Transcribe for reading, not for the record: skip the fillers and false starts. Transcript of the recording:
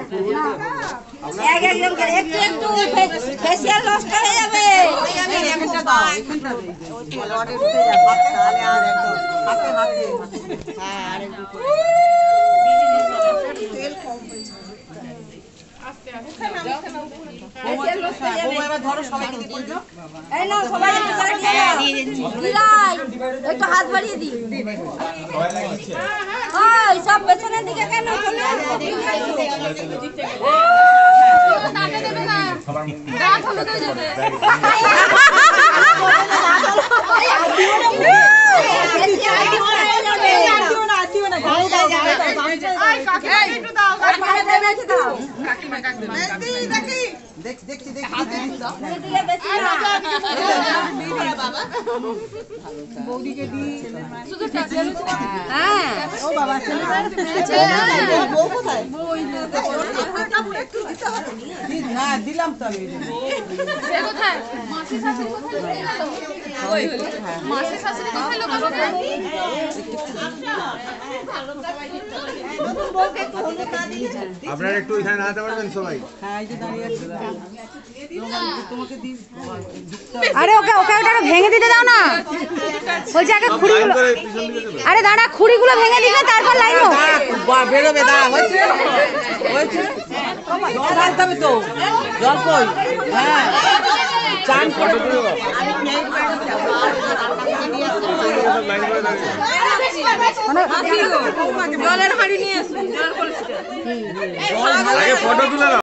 একদম করে একটু একটু ফেসিয়াল নষ্ট হয়ে যাবে। এখানটা দাও, এখানটা দে। ওই লড়ে উঠে যাবে তাহলে আর একদম হাতে হাতে হ্যাঁ আর একটু তেল কম হয়েছে। আস্তে আস্তে যাও। ফেসিয়াল নষ্ট হয়ে যাবে। এবার ধরো সবাইকে দিয়ে দাও। এই নাও সবাই একটু করে দিয়ে দিলাই। একটু হাত বাড়িয়ে দি। সবাই লাগিয়েছে। ওই সব পেছনের দিকে কেন চলে আসো? তাতে দেবে না। রাত হলে তো যাবে। দিলাম তো আমি আপনারা একটু এখানে দাঁড়াতে পারবেন সবাই? আরে ওকে ওকে ওটা ভেঙে দিতে দাও না, বলছি আগে খুঁড়িগুলো। আরে দাঁড়া, খুঁড়িগুলো ভেঙে দিবে তারপর লাইন বেরোবে। দাঁড়া হয়েছে হয়েছে জল ঢালতে হবে তো। জল কই? হ্যাঁ চান করে জলের হাঁড়ি নিয়ে আসুন। জল ফটো তুলে